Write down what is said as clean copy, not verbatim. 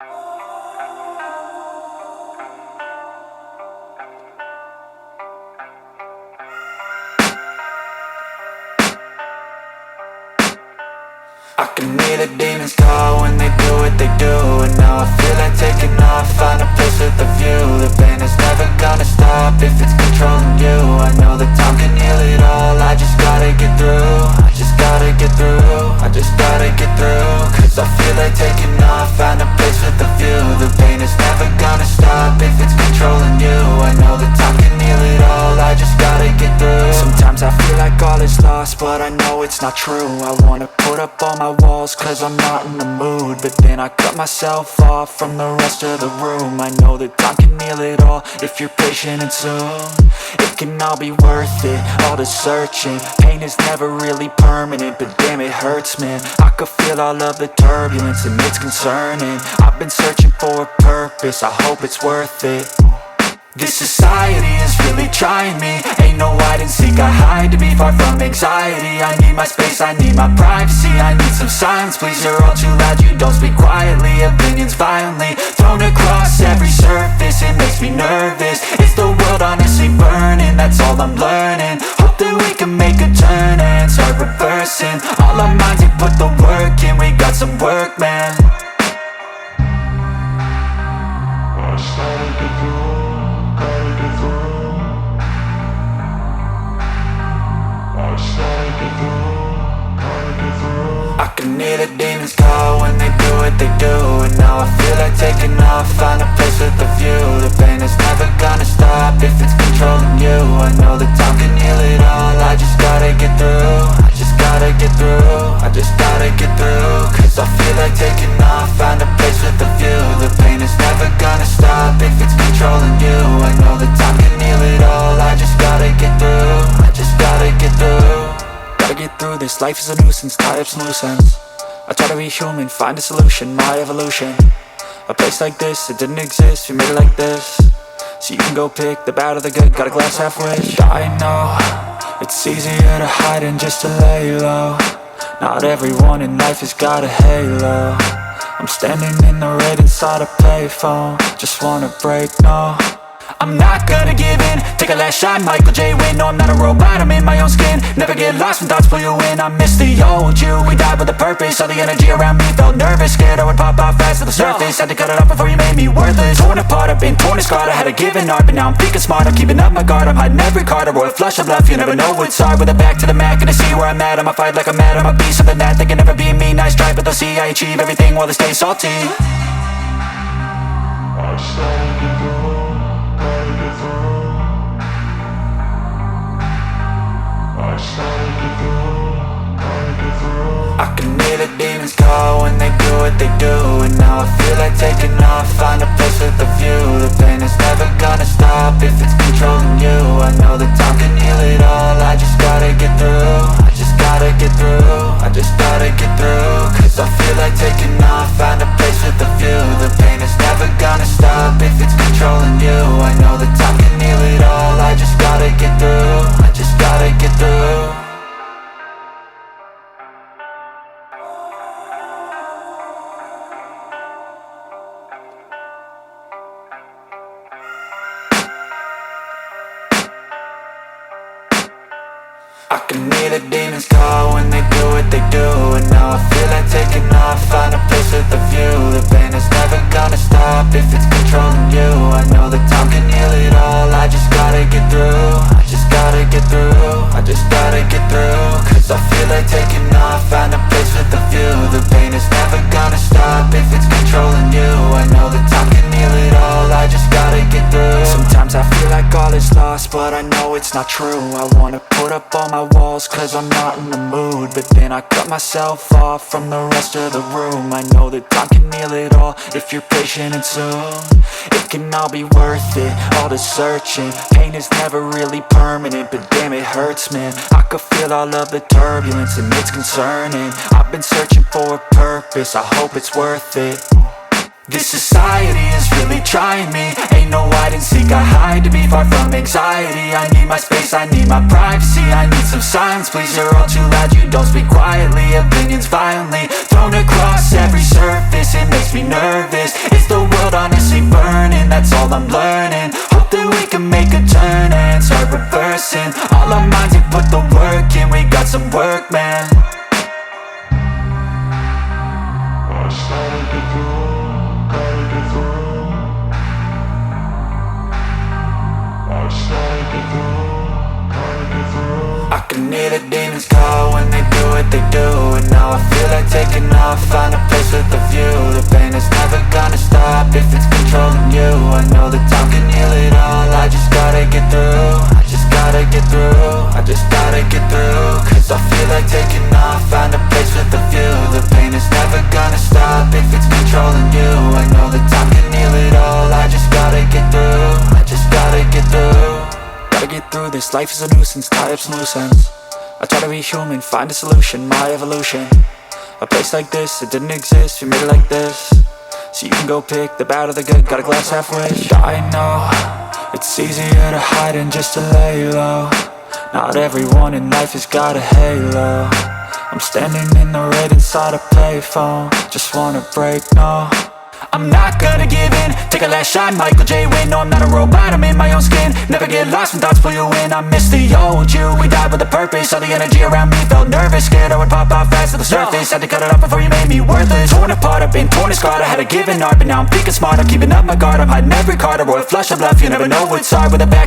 I can hear the demons call when they do what they do. And now I feel like taking off, find a place with a view. The pain is never gonna stop if it's controlling you. I know that time can heal it all, I just gotta get through. I just gotta get through, I just gotta get through. Cause I feel like taking off, find a place with a view. The pain is never gonna stop if it's controlling you. I know that time can heal it all, I just gotta get through. Sometimes I feel like all is lost, but I know it's not true. I wanna put up all my walls cause I'm not in the mood, but then I cut myself off from the rest of the room. I know that time can heal it all if you're patient, and soon it can all be worth it, all the searching. Pain is never really permanent, but damn it hurts, man. I could feel all of the turbulence and it's concerning. I've been searching for a purpose, I hope it's worth it. This society is really trying me. Ain't no hide and seek, I hide to be far from anxiety. I need my space, I need my privacy. I need some silence, please, you're all too loud. You don't speak quietly, opinions violently thrown across every surface. It makes me nervous, is the world honestly burning? That's all I'm learning. Hope that we can make a turn and start reversing. All our minds, we put the work in, we got some work, man. I started to grow. I can hear the demons call when they do what they do. And now I feel like taking off, find a place with a view. The pain is never gonna stop if it's controlling you. I know that time can heal it all, I just gotta get through. I just gotta get through, I just gotta get through. Cause I feel like taking off, find a place with a view. The pain is never gonna stop if it's controlling you. I know that time can heal it all, I just gotta get through. I just gotta get through. Gotta get through this, life is a nuisance, tie up some loose ends. I try to be human, find a solution, my evolution. A place like this, it didn't exist, we made it like this. So you can go pick the bad or the good, got a glass half wish. I know, it's easier to hide than just to lay low. Not everyone in life has got a halo. I'm standing in the red inside a payphone, just wanna break, no. I'm not gonna give in, take a last shot, Michael J. Win. No, I'm not a robot, I'm in my own skin. Never get lost when thoughts pull you in. I miss the old you, we died with a purpose. All the energy around me felt nervous, scared I would pop off fast to the surface. Had to cut it off before you made me worthless. Torn apart, I've been torn and scarred. I had a given art, but now I'm thinking smart. I'm keeping up my guard, I'm hiding every card. A royal flush of love, you never know what's hard. With a back to the mat, gonna see where I'm at. I'ma fight like I'm mad, I'ma be something that they can never be me. Nice try, but they'll see I achieve everything while they stay salty. I started to grow. I can hear the demons call when they do what they do. And now I feel like taking off, find a place with a view. The pain is never gonna stop if it's controlling you. I know that time can heal it all, I just gotta get through. I just gotta get through, I just gotta get through. Cause I feel like taking off, find a place with a view. The pain is never gonna stop if it's controlling you. I know that time can heal it all, I just gotta get through. I just gotta get through. I can hear the demons call when they do what they do. And now I feel like taking off, find a place with a view. The pain is never gonna stop if it's controlling you. I know that time can heal it all, I just gotta get through. I just gotta get through, I just gotta get through. Cause I feel like taking off, find a place with a view. The pain is never gonna stop if it's controlling you. I know that time can heal it all, I just gotta get through. Sometimes I feel like all is lost, but I know it's not true. I wanna put up all my walls cause I'm not in the mood, but then I cut myself off from the rest of the room. I know that time can heal it all if you're patient, and soon it can all be worth it, all the searching. Pain is never really permanent, but damn it hurts, man. I could feel all of the turbulence and it's concerning. I've been searching for a purpose, I hope it's worth it. This society is really trying me. Ain't no hide and seek, I hide to be far from anxiety. I need my space, I need my privacy. I need some silence, please, you're all too loud. You don't speak quietly, opinions violently thrown across every surface. It makes me nervous. Is the world honestly burning? That's all I'm learning. Hope that we can make a turn and start reversing all our minds and put the work in. We got some work, man. I can hear the demons call when they do what they do. And now I feel like taking off, find a place with a view. The pain is never gonna stop if it's controlling you. I know that time can heal it all, I just gotta get through. I just gotta get through, I just gotta get through. Cause I feel like taking off, find a place with a view. The pain is never gonna stop if it's controlling you. I know that time can heal it all, I just gotta get through. I just gotta get through. Gotta get through this, life is a nuisance, tie up some loose ends. I try to be human, find a solution, my evolution. A place like this, it didn't exist, we made it like this. So you can go pick the bad or the good, got a glass half wish. I know, it's easier to hide than just to lay low. Not everyone in life has got a halo. I'm standing in the red inside a payphone, just wanna break, no. I'm not gonna give in, take a last shot, Michael J. Win. No, I'm not a robot, I'm in my own skin. Never get lost when thoughts pull you in. I miss the old you, we died with a purpose. All the energy around me felt nervous, scared I would pop out fast to the surface. Had to cut it off before you made me worthless. Torn apart, I've been torn and scarred. I had a given art, but now I'm thinking smart. I'm keeping up my guard, I'm hiding every card. A royal flush of love, you never know what's hard with a back.